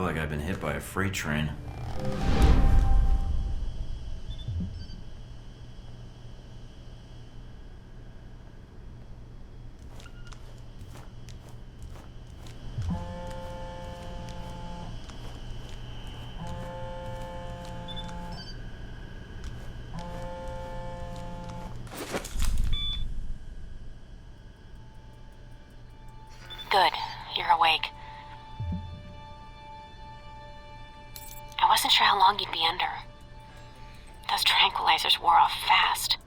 like I've been hit by a freight train. Good. You're awake. I wasn't sure how long you'd be under. Those tranquilizers wore off fast.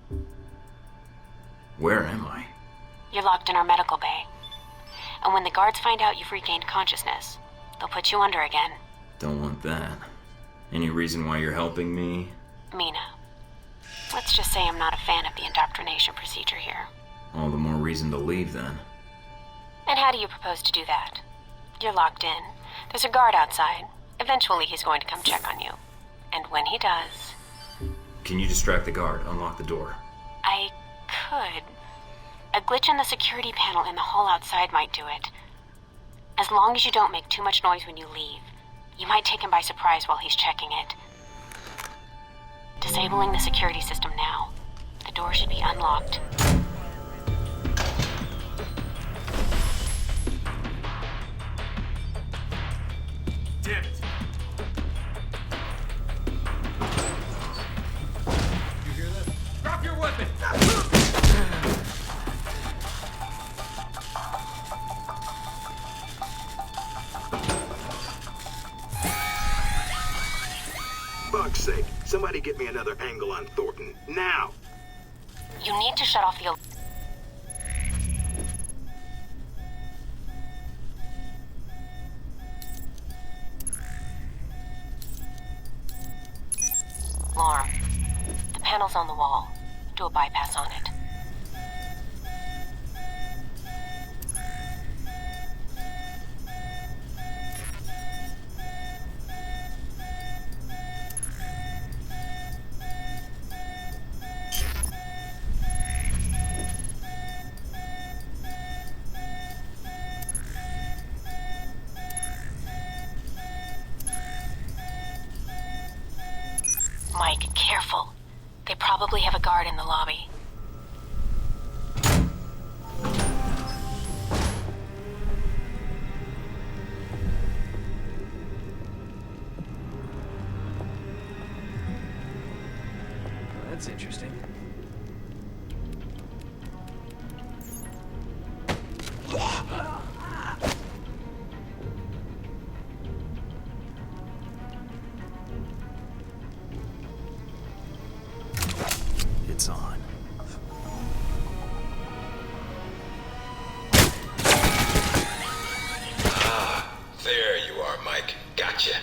Where am I? You're locked in our medical bay. And when the guards find out you've regained consciousness, they'll put you under again. Don't want that. Any reason why you're helping me? Mina. Let's just say I'm not a fan of the indoctrination procedure here. All the more reason to leave, then. And how do you propose to do that? You're locked in. There's a guard outside. Eventually he's going to come check on you. And when he does... Can you distract the guard? Unlock the door. I could. A glitch in the security panel in the hall outside might do it. As long as you don't make too much noise when you leave, you might take him by surprise while he's checking it. Disabling the security system now. The door should be unlocked. Damn it! You hear that? Drop your weapon! Fuck's sake, somebody get me another angle on Thornton, now! You need to shut off the alarm. The panel's on the wall. Do a bypass on it. Mike, careful. They probably have a guard in the lobby. That's interesting. It's on. There you are, Mike. Gotcha.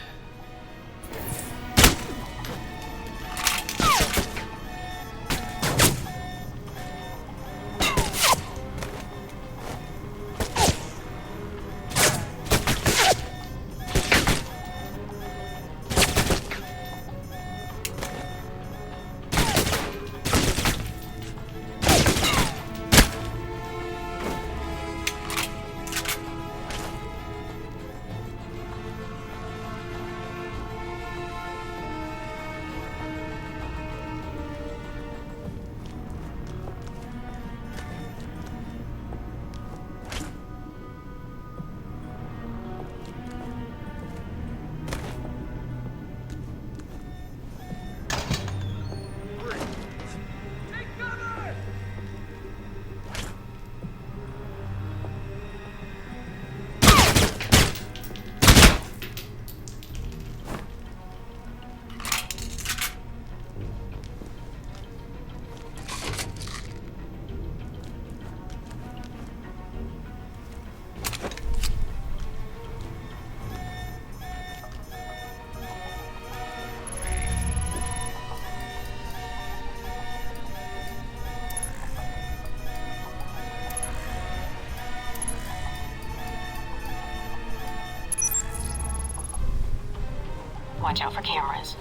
Watch out for cameras.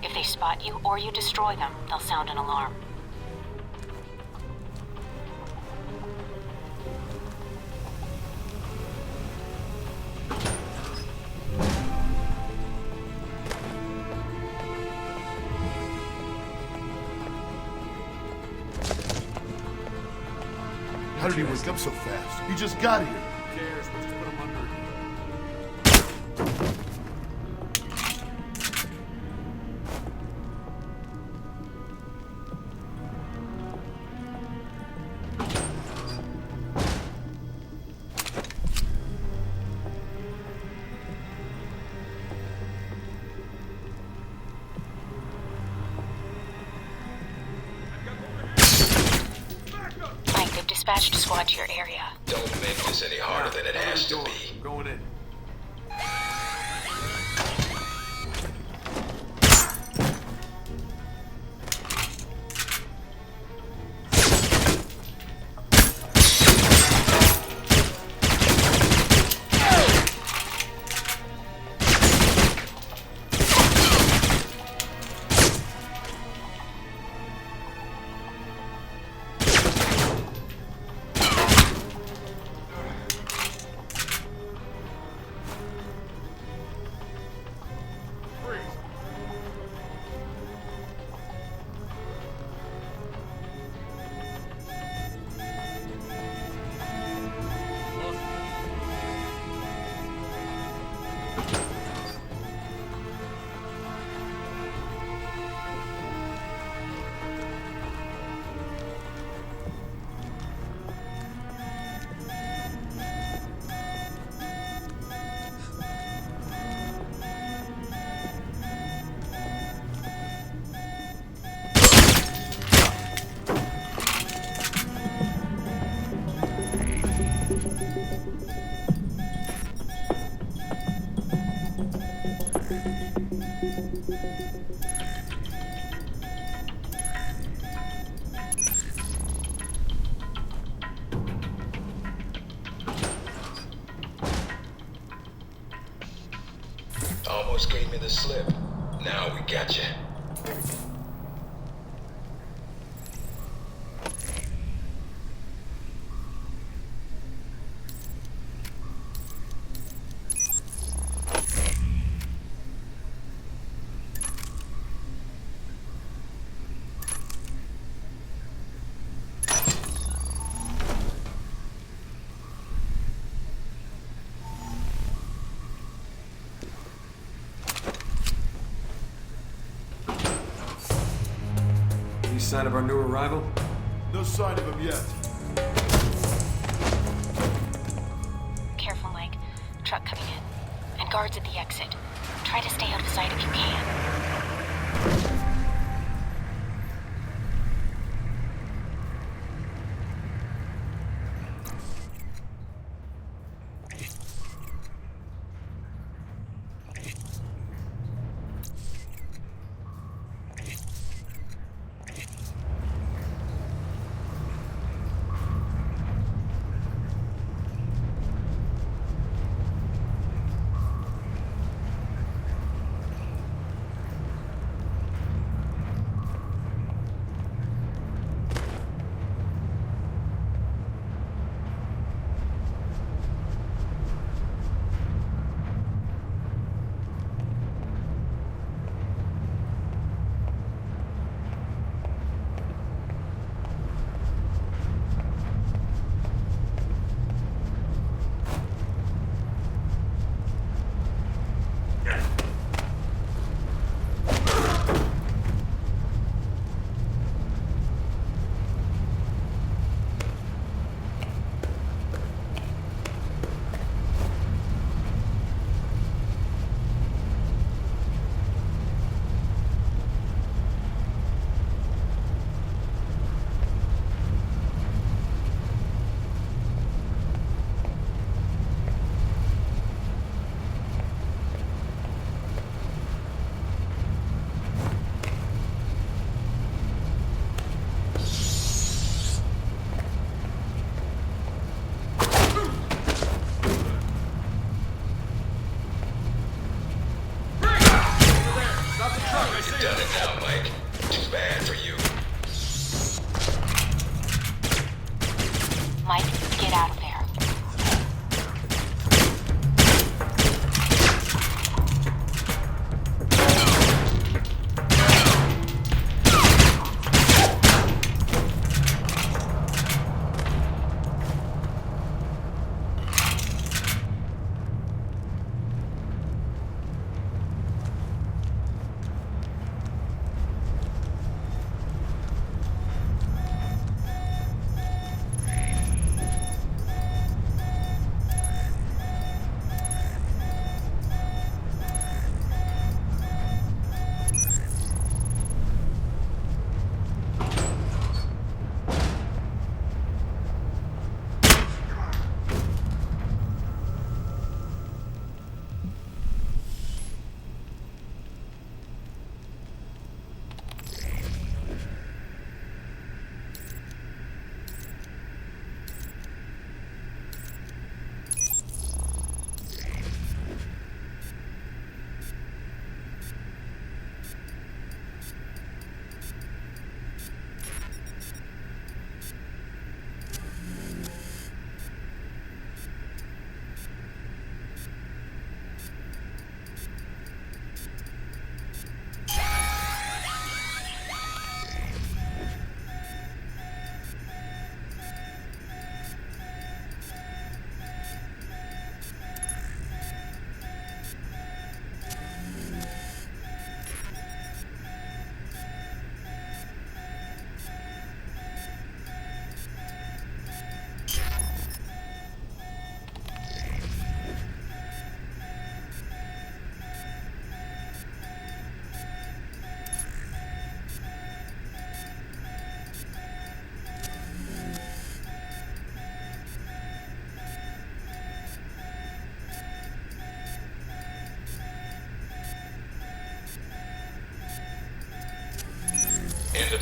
If they spot you or you destroy them, they'll sound an alarm. How did he wake up so fast? He just got here. Who cares? We'll just put him under. Mike, they've dispatched a squad to your area. Don't make this any harder than it has to Door. be. I'm going in. Almost gave me the slip. Now we got you. Any sign of our new arrival? No sign of him yet. Careful, Mike. Truck coming in. And guards at the exit. Try to stay out of sight if you can. Done it now, Mike. Too bad for you. Mike, get out of there.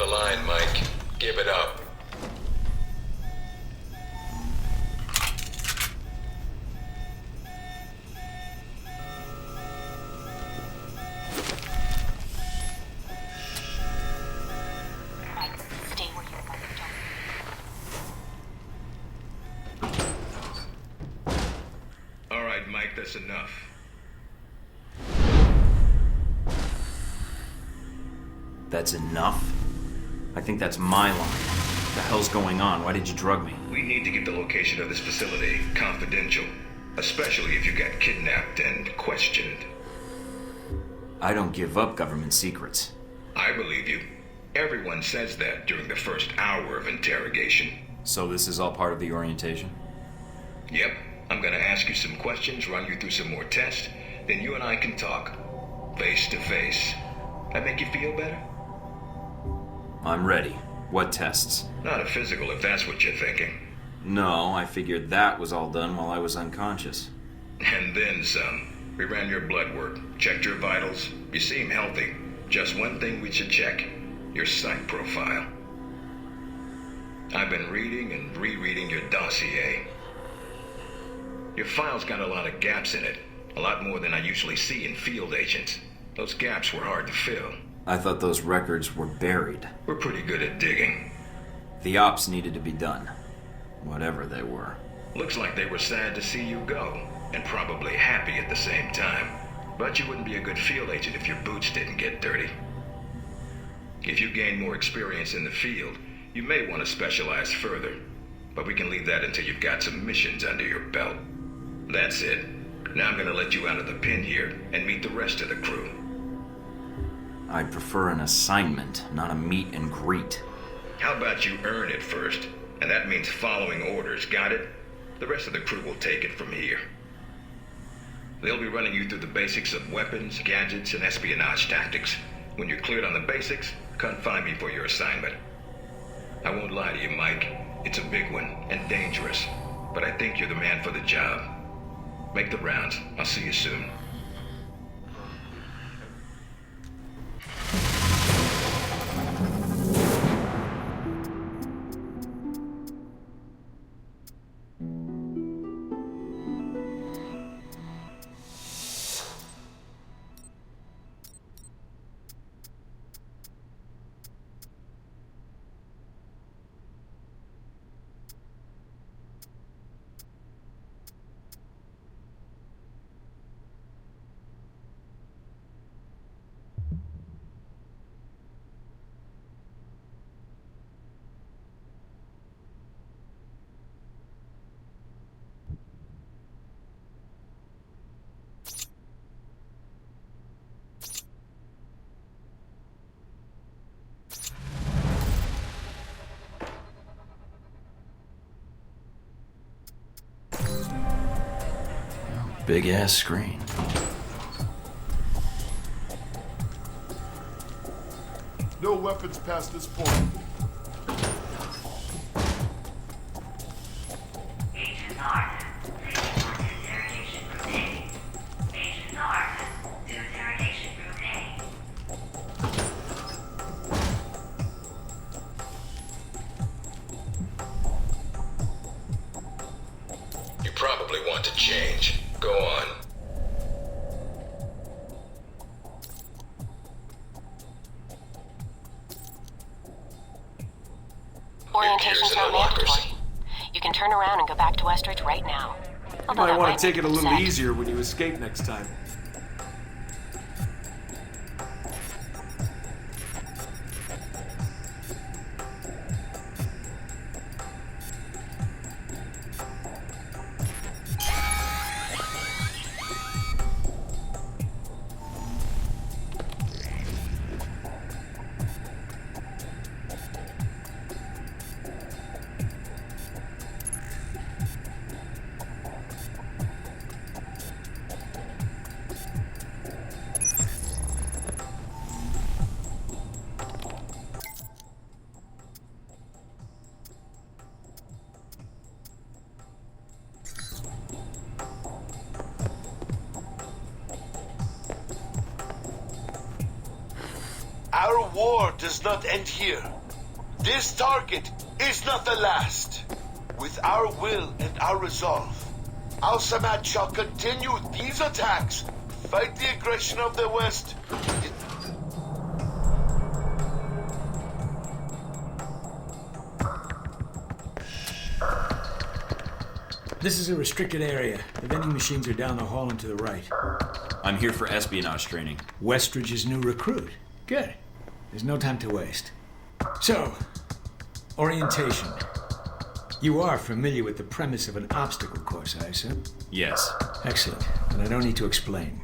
of the line, Mike. Give it up. Mike, stay where you are. Don't. All right, Mike, that's enough. That's enough? I think that's my line. What the hell's going on? Why did you drug me? We need to get the location of this facility confidential, especially if you got kidnapped and questioned. I don't give up government secrets. I believe you. Everyone says that during the first hour of interrogation. So this is all part of the orientation? Yep, I'm gonna ask you some questions, run you through some more tests, then you and I can talk. Face to face. That make you feel better? I'm ready. What tests? Not a physical, if that's what you're thinking. No, I figured that was all done while I was unconscious. And then some. We ran your blood work, checked your vitals. You seem healthy. Just one thing we should check. Your psych profile. I've been reading and rereading your dossier. Your file's got a lot of gaps in it. A lot more than I usually see in field agents. Those gaps were hard to fill. I thought those records were buried. We're pretty good at digging. The ops needed to be done. Whatever they were. Looks like they were sad to see you go, and probably happy at the same time. But you wouldn't be a good field agent if your boots didn't get dirty. If you gain more experience in the field, you may want to specialize further. But we can leave that until you've got some missions under your belt. That's it. Now I'm gonna let you out of the pen here and meet the rest of the crew. I'd prefer an assignment, not a meet and greet. How about you earn it first? And that means following orders, got it? The rest of the crew will take it from here. They'll be running you through the basics of weapons, gadgets, and espionage tactics. When you're cleared on the basics, come find me for your assignment. I won't lie to you, Mike. It's a big one, and dangerous. But I think you're the man for the job. Make the rounds. I'll see you soon. Big ass screen. No weapons past this point. Agent North, please report to interrogation group A. Agent North, to interrogation group A. You probably want to change. Go on. Orientation's in not the lockers. mandatory. You can turn around and go back to Westridge right now. You Although might that want to take it a little upset. easier when you escape next time. Our war does not end here. This target is not the last. With our will and our resolve, Al Samad shall continue these attacks, fight the aggression of the West. This is a restricted area. The vending machines are down the hall and to the right. I'm here for espionage training. Westridge's new recruit. Good. There's no time to waste. So, orientation. You are familiar with the premise of an obstacle course, I assume? Yes. Excellent. Then I don't need to explain.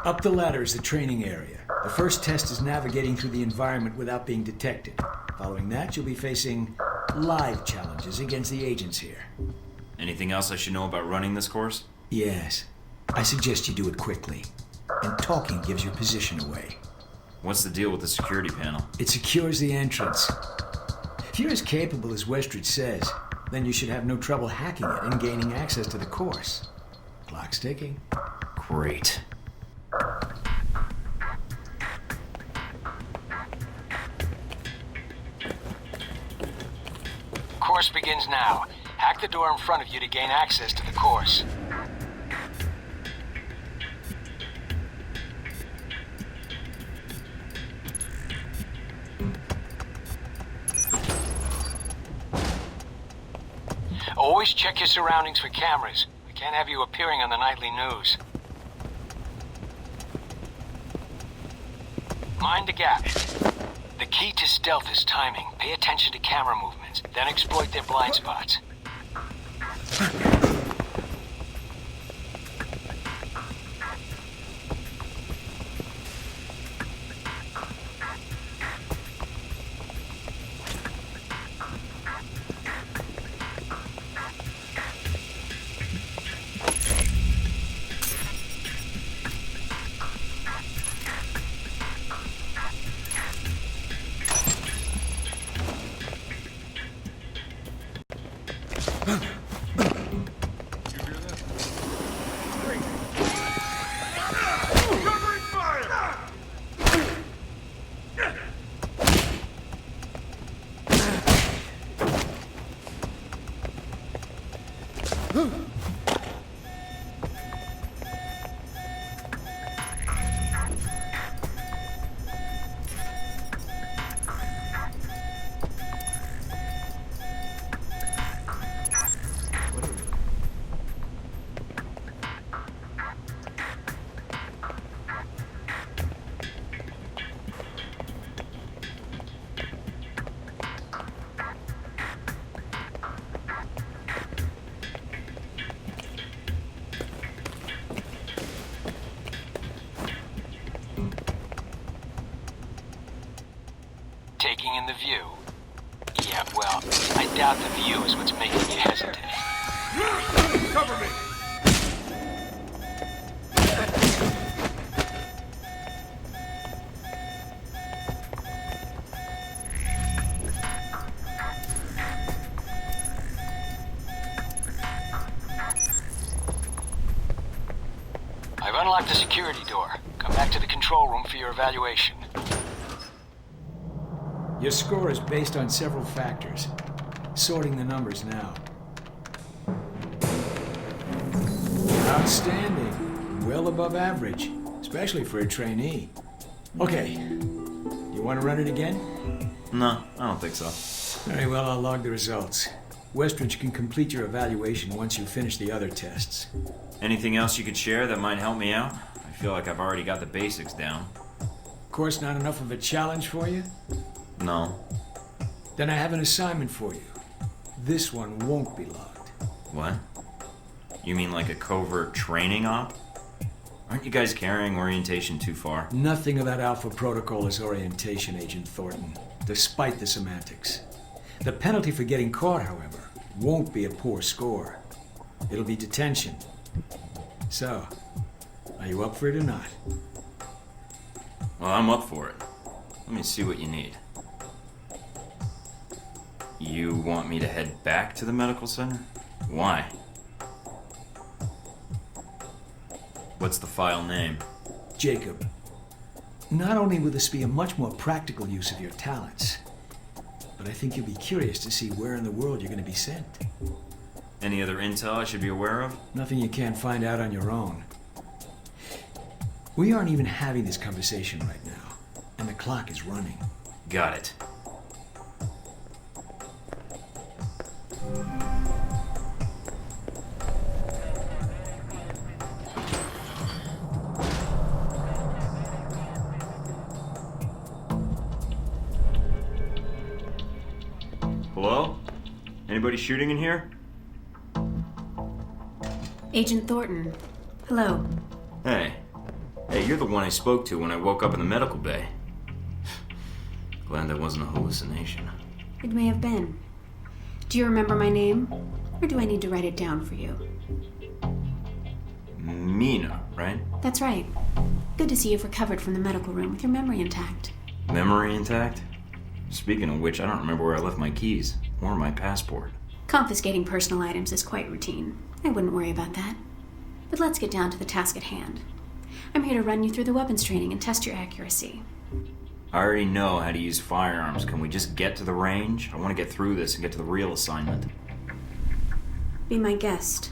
Up the ladder is the training area. The first test is navigating through the environment without being detected. Following that, you'll be facing live challenges against the agents here. Anything else I should know about running this course? Yes. I suggest you do it quickly. And talking gives your position away. What's the deal with the security panel? It secures the entrance. If you're as capable as Westridge says, then you should have no trouble hacking it and gaining access to the course. Clock's ticking. Great. Course begins now. Hack the door in front of you to gain access to the course. Always check your surroundings for cameras. We can't have you appearing on the nightly news. Mind the gap. The key to stealth is timing. Pay attention to camera movements, then exploit their blind spots. Taking in the view. Yeah, well, I doubt the view is what's making you hesitate. Cover me! I've unlocked the security door. Come back to the control room for your evaluation. Your score is based on several factors. Sorting the numbers now. Outstanding. Well above average, especially for a trainee. Okay. You want to run it again? No, I don't think so. Very well, I'll log the results. Westridge can complete your evaluation once you finish the other tests. Anything else you could share that might help me out? I feel like I've already got the basics down. Course not enough of a challenge for you? No. Then I have an assignment for you. This one won't be logged. What? You mean like a covert training op? Aren't you guys carrying orientation too far? Nothing about Alpha Protocol is orientation, Agent Thornton, despite the semantics. The penalty for getting caught, however, won't be a poor score. It'll be detention. So, are you up for it or not? Well, I'm up for it. Let me see what you need. You want me to head back to the medical center? Why? What's the file name? Jacob. Not only will this be a much more practical use of your talents, but I think you'll be curious to see where in the world you're going to be sent. Any other intel I should be aware of? Nothing you can't find out on your own. We aren't even having this conversation right now, and the clock is running. Got it. Hello? Anybody shooting in here? Agent Thornton. Hello. Hey. Hey, you're the one I spoke to when I woke up in the medical bay. Glad that wasn't a hallucination. It may have been. Do you remember my name? Or do I need to write it down for you? Mina, right? That's right. Good to see you've recovered from the medical room with your memory intact. Memory intact? Speaking of which, I don't remember where I left my keys or my passport. Confiscating personal items is quite routine. I wouldn't worry about that. But let's get down to the task at hand. I'm here to run you through the weapons training and test your accuracy. I already know how to use firearms. Can we just get to the range? I want to get through this and get to the real assignment. Be my guest.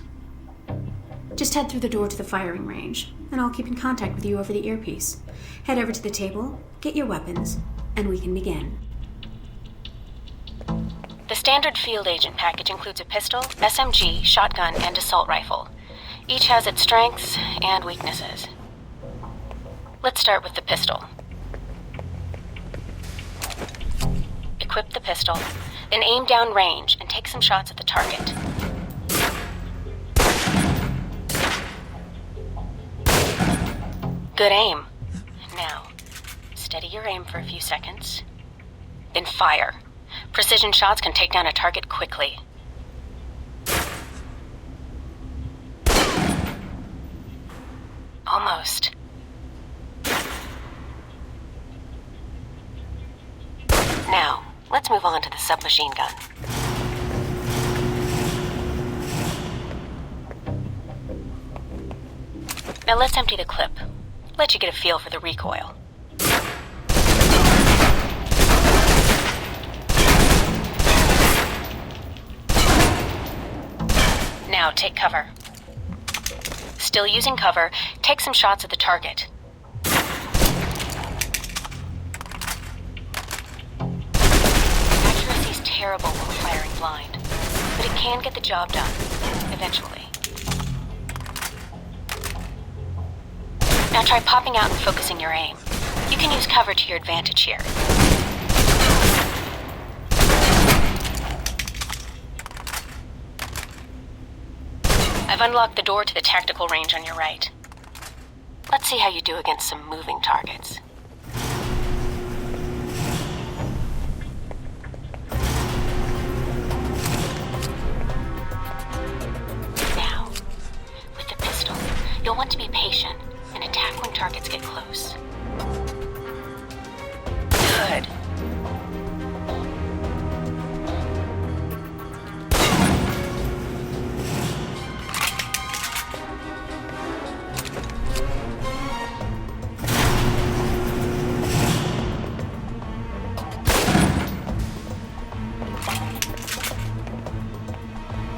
Just head through the door to the firing range, and I'll keep in contact with you over the earpiece. Head over to the table, get your weapons, and we can begin. The standard field agent package includes a pistol, SMG, shotgun, and assault rifle. Each has its strengths and weaknesses. Let's start with the pistol. Equip the pistol, then aim down range and take some shots at the target. Good aim. Now, steady your aim for a few seconds, then fire. Precision shots can take down a target quickly. Almost. Now, let's move on to the submachine gun. Now let's empty the clip. Let you get a feel for the recoil. Now take cover. Still using cover, take some shots at the target. Accuracy's terrible while firing blind, but it can get the job done, eventually. Now try popping out and focusing your aim. You can use cover to your advantage here. I've unlocked the door to the tactical range on your right. Let's see how you do against some moving targets. Now, with the pistol, you'll want to be patient and attack when targets get close. Good.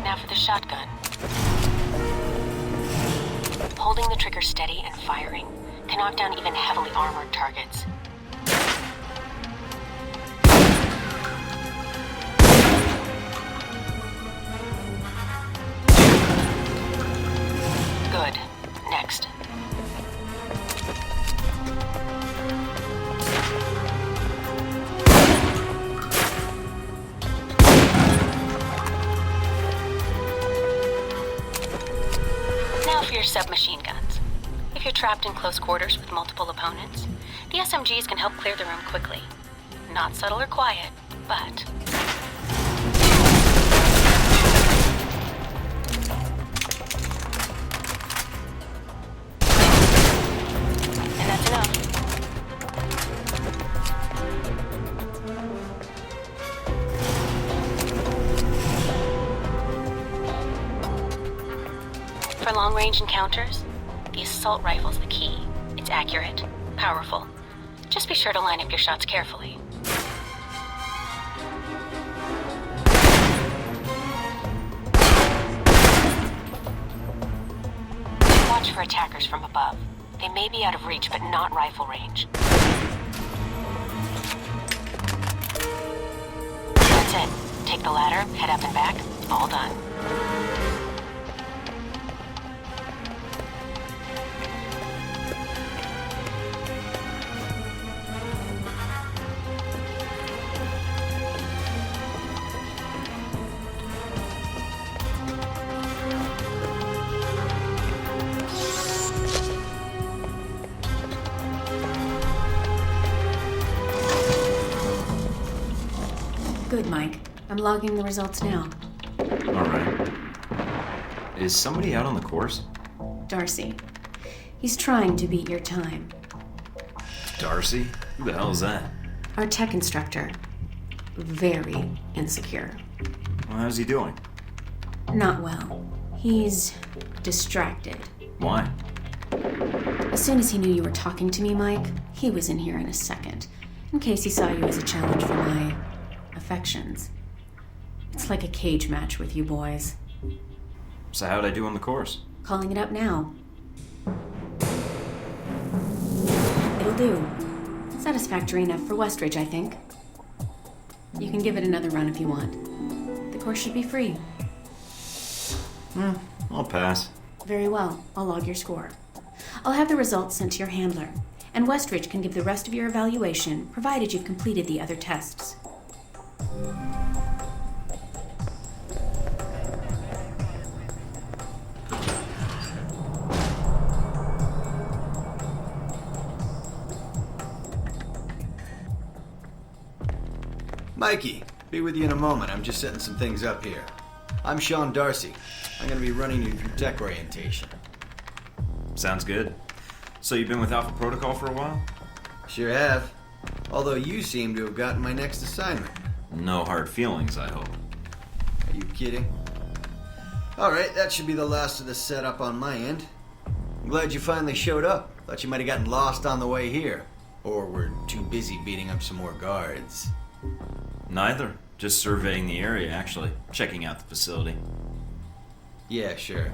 Now for the shotgun. Holding the trigger steady and firing can knock down even heavily armored targets. Good. Next. Now for your submachine guns. If you're trapped in close quarters with multiple opponents, the SMGs can help clear the room quickly. Not subtle or quiet, but... And that's enough. For long-range encounters, the assault rifle's the key. It's accurate, powerful, Just be sure to line up your shots carefully. Watch for attackers from above. They may be out of reach, but not rifle range. That's it. Take the ladder, head up and back. All done. Good, Mike. I'm logging the results now. Alright. Is somebody out on the course? Darcy. He's trying to beat your time. Darcy? Who the hell is that? Our tech instructor. Very insecure. Well, how's he doing? Not well. He's distracted. Why? As soon as he knew you were talking to me, Mike, he was in here in a second, in case he saw you as a challenge for my affections. It's like a cage match with you boys. So how'd I do on the course? Calling it up now. It'll do. Satisfactory enough for Westridge, I think. You can give it another run if you want. The course should be free. I'll pass. Very well. I'll log your score. I'll have the results sent to your handler, and Westridge can give the rest of your evaluation, provided you've completed the other tests. Mikey, be with you in a moment. I'm just setting some things up here. I'm Sean Darcy. I'm going to be running you through tech orientation. Sounds good. So you've been with Alpha Protocol for a while? Sure have. Although you seem to have gotten my next assignment. No hard feelings, I hope. Are you kidding? Alright, that should be the last of the setup on my end. I'm glad you finally showed up. Thought you might have gotten lost on the way here. Or were too busy beating up some more guards. Neither. Just surveying the area, actually. Checking out the facility. Yeah, sure.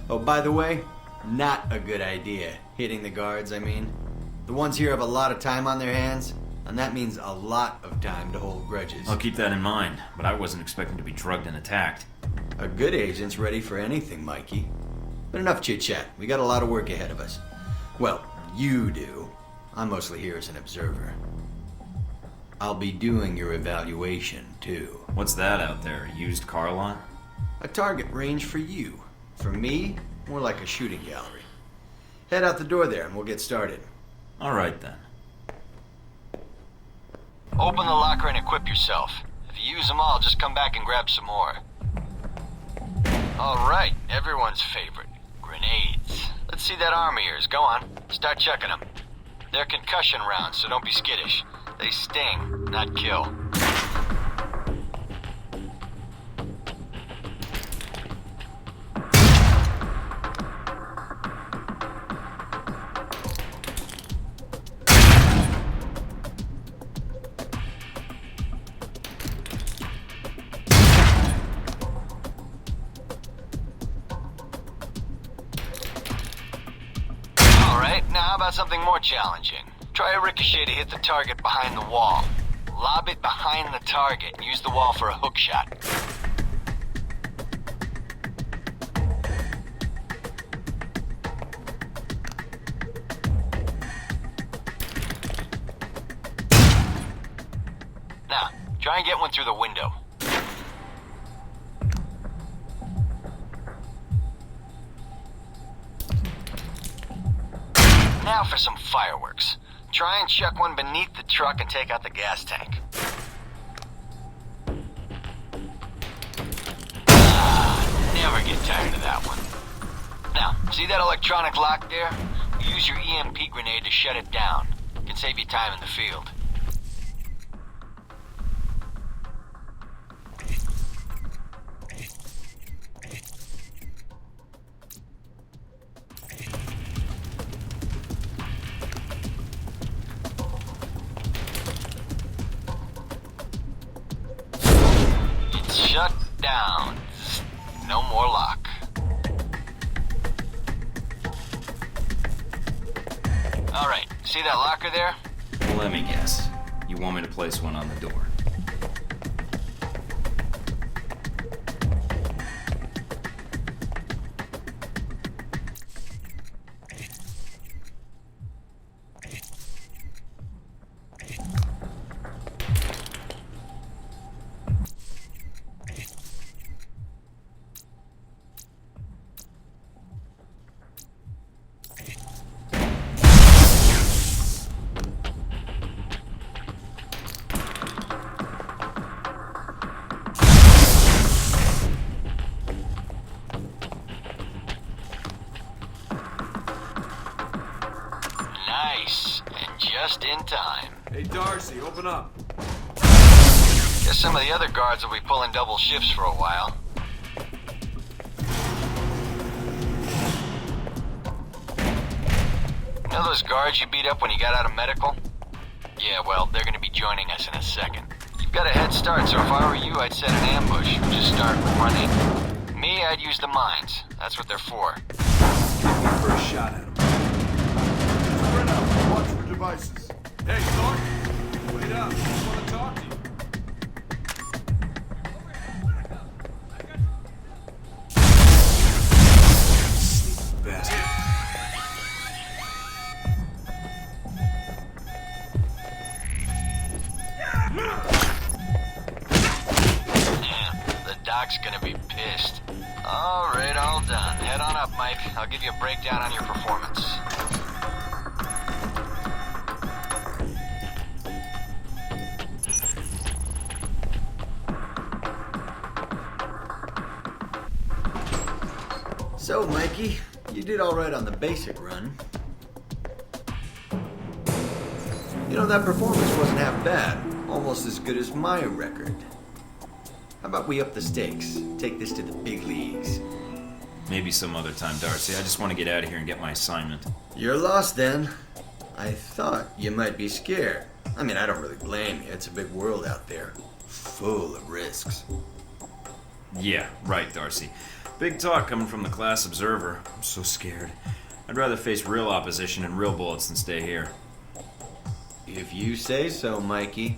Oh, by the way, not a good idea. Hitting the guards, I mean. The ones here have a lot of time on their hands, and that means a lot of time to hold grudges. I'll keep that in mind, but I wasn't expecting to be drugged and attacked. A good agent's ready for anything, Mikey. But enough chit-chat. We got a lot of work ahead of us. Well, you do. I'm mostly here as an observer. I'll be doing your evaluation, too. What's that out there? A used car lot? A target range for you. For me, more like a shooting gallery. Head out the door there and we'll get started. Alright then. Open the locker and equip yourself. If you use them all, just come back and grab some more. Alright, everyone's favorite. Grenades. Let's see that arm of yours. Go on. Start chucking them. They're concussion rounds, so don't be skittish. They sting, not kill. Alright, now how about something more challenging? Try a ricochet to hit the target behind the wall. Lob it behind the target and use the wall for a hook shot. Now, try and get one through the window. Now for some fireworks. Try and chuck one beneath the truck and take out the gas tank. Never get tired of that one. Now, see that electronic lock there? Use your EMP grenade to shut it down. It can save you time in the field. down. No more lock. Alright, see that locker there? Well, let me guess. You want me to place one on the door? Nice, and just in time. Hey, Darcy, open up. Guess some of the other guards will be pulling double shifts for a while. You know those guards you beat up when you got out of medical? Yeah, well, they're gonna be joining us in a second. You've got a head start, so if I were you, I'd set an ambush. Just start running. Me, I'd use the mines. That's what they're for. First shot at him. Spread out. Watch for devices. Hey, Thornton. Wait up. I just want to talk to you. Sneaky bastard. The doc's gonna be pissed. Alright, all done. Head on up, Mike. I'll give you a breakdown on your performance. So, Mikey, you did all right on the basic run. You know, that performance wasn't half bad. Almost as good as my record. How about we up the stakes? Take this to the big leagues. Maybe some other time, Darcy. I just want to get out of here and get my assignment. You're lost then. I thought you might be scared. I mean, I don't really blame you. It's a big world out there. Full of risks. Yeah, right, Darcy. Big talk coming from the class observer. I'm so scared. I'd rather face real opposition and real bullets than stay here. If you say so, Mikey.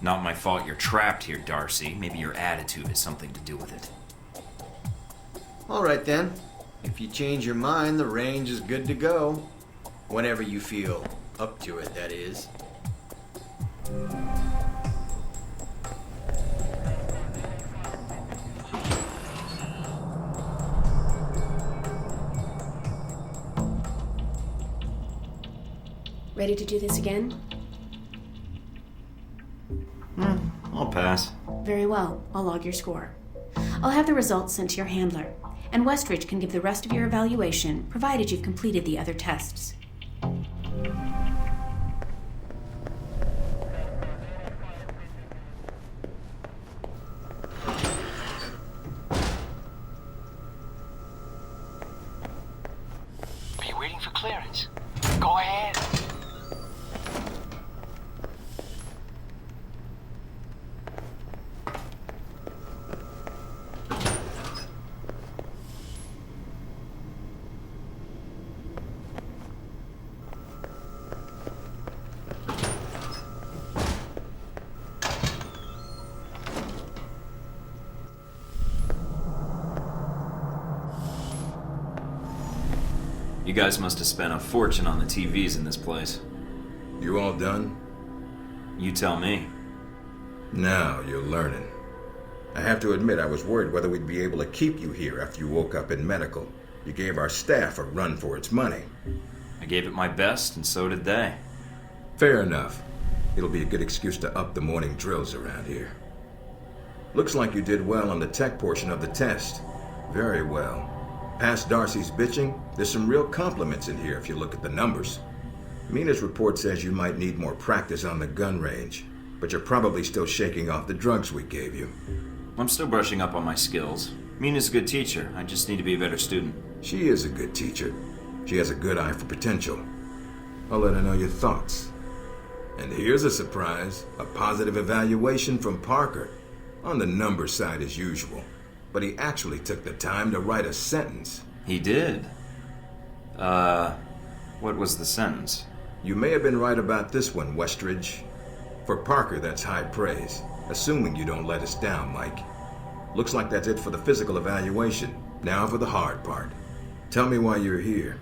Not my fault you're trapped here, Darcy. Maybe your attitude has something to do with it. All right, then. If you change your mind, the range is good to go. Whenever you feel up to it, that is. Ready to do this again? I'll pass. Very well. I'll log your score. I'll have the results sent to your handler, and Westridge can give the rest of your evaluation, provided you've completed the other tests. Are you waiting for clearance? Go ahead. You guys must have spent a fortune on the TVs in this place. You all done? You tell me. Now you're learning. I have to admit I was worried whether we'd be able to keep you here after you woke up in medical. You gave our staff a run for its money. I gave it my best, and so did they. Fair enough. It'll be a good excuse to up the morning drills around here. Looks like you did well on the tech portion of the test. Very well. Past Darcy's bitching, there's some real compliments in here if you look at the numbers. Mina's report says you might need more practice on the gun range, but you're probably still shaking off the drugs we gave you. I'm still brushing up on my skills. Mina's a good teacher. I just need to be a better student. She is a good teacher. She has a good eye for potential. I'll let her know your thoughts. And here's a surprise, a positive evaluation from Parker. On the number side as usual. But he actually took the time to write a sentence. He did? What was the sentence? You may have been right about this one, Westridge. For Parker, that's high praise. Assuming you don't let us down, Mike. Looks like that's it for the physical evaluation. Now for the hard part. Tell me why you're here.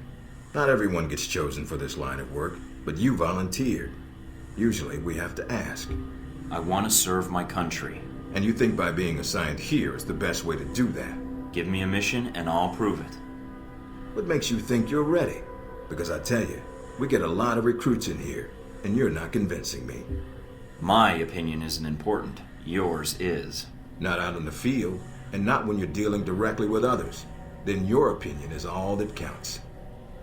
Not everyone gets chosen for this line of work, but you volunteered. Usually we have to ask. I want to serve my country. And you think by being assigned here is the best way to do that? Give me a mission and I'll prove it. What makes you think you're ready? Because I tell you, we get a lot of recruits in here, and you're not convincing me. My opinion isn't important. Yours is. Not out in the field, and not when you're dealing directly with others. Then your opinion is all that counts.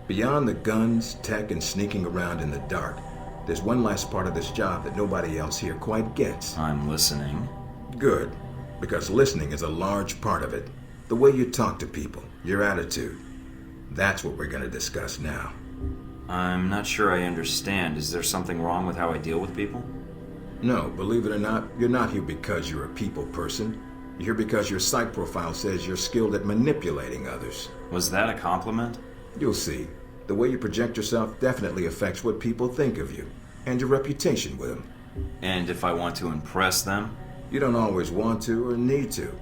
Beyond the guns, tech, and sneaking around in the dark, there's one last part of this job that nobody else here quite gets. I'm listening. Good, because listening is a large part of it. The way you talk to people, your attitude. That's what we're going to discuss now. I'm not sure I understand. Is there something wrong with how I deal with people? No, believe it or not, you're not here because you're a people person. You're here because your psych profile says you're skilled at manipulating others. Was that a compliment? You'll see. The way you project yourself definitely affects what people think of you, and your reputation with them. And if I want to impress them? You don't always want to or need to.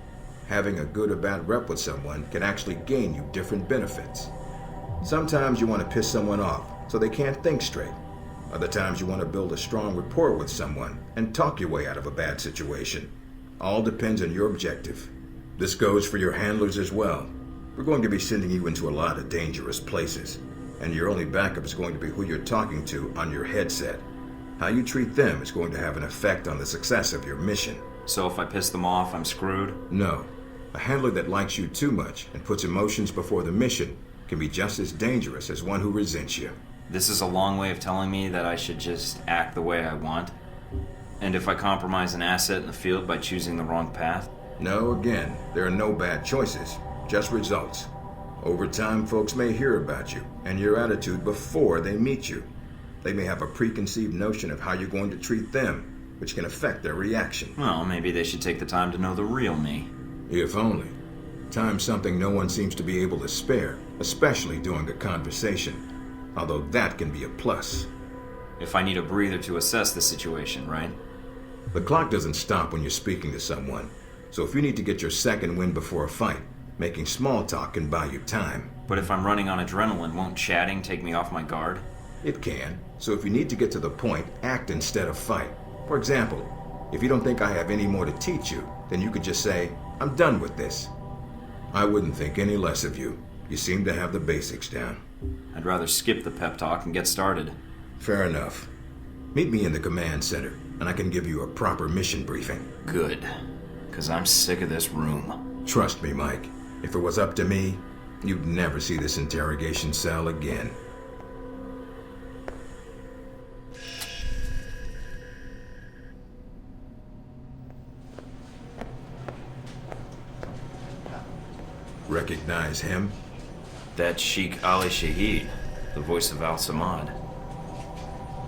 Having a good or bad rep with someone can actually gain you different benefits. Sometimes you want to piss someone off so they can't think straight. Other times you want to build a strong rapport with someone and talk your way out of a bad situation. All depends on your objective. This goes for your handlers as well. We're going to be sending you into a lot of dangerous places, and your only backup is going to be who you're talking to on your headset. How you treat them is going to have an effect on the success of your mission. So if I piss them off, I'm screwed? No. A handler that likes you too much and puts emotions before the mission can be just as dangerous as one who resents you. This is a long way of telling me that I should just act the way I want? And if I compromise an asset in the field by choosing the wrong path? No, again, there are no bad choices, just results. Over time, folks may hear about you and your attitude before they meet you. They may have a preconceived notion of how you're going to treat them, which can affect their reaction. Well, maybe they should take the time to know the real me. If only. Time's something no one seems to be able to spare, especially during a conversation. Although that can be a plus. If I need a breather to assess the situation, right? The clock doesn't stop when you're speaking to someone. So if you need to get your second win before a fight, making small talk can buy you time. But if I'm running on adrenaline, won't chatting take me off my guard? It can. So if you need to get to the point, act instead of fight. For example, if you don't think I have any more to teach you, then you could just say, I'm done with this. I wouldn't think any less of you. You seem to have the basics down. I'd rather skip the pep talk and get started. Fair enough. Meet me in the command center, and I can give you a proper mission briefing. Good. Because I'm sick of this room. Trust me, Mike. If it was up to me, you'd never see this interrogation cell again. Recognize him? That's Sheikh Ali Shahid, the voice of Al-Samad.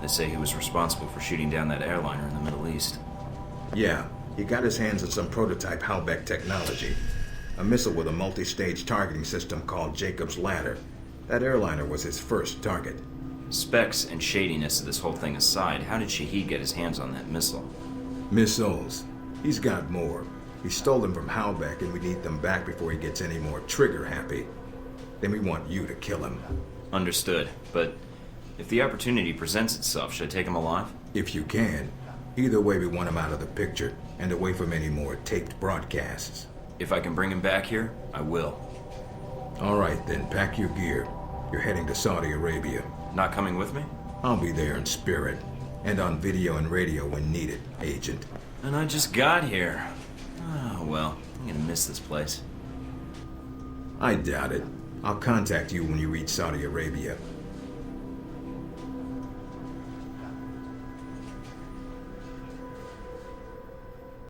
They say he was responsible for shooting down that airliner in the Middle East. Yeah, he got his hands on some prototype Halbeck technology. A missile with a multi-stage targeting system called Jacob's Ladder. That airliner was his first target. Specs and shadiness of this whole thing aside, how did Shahid get his hands on that missile? Missiles. He's got more. He stole them from Halbeck, and we need them back before he gets any more trigger-happy. Then we want you to kill him. Understood, but if the opportunity presents itself, should I take him alive? If you can. Either way, we want him out of the picture, and away from any more taped broadcasts. If I can bring him back here, I will. All right, then, pack your gear. You're heading to Saudi Arabia. Not coming with me? I'll be there in spirit, and on video and radio when needed, Agent. And I just got here. Oh, well, I'm gonna miss this place. I doubt it. I'll contact you when you reach Saudi Arabia.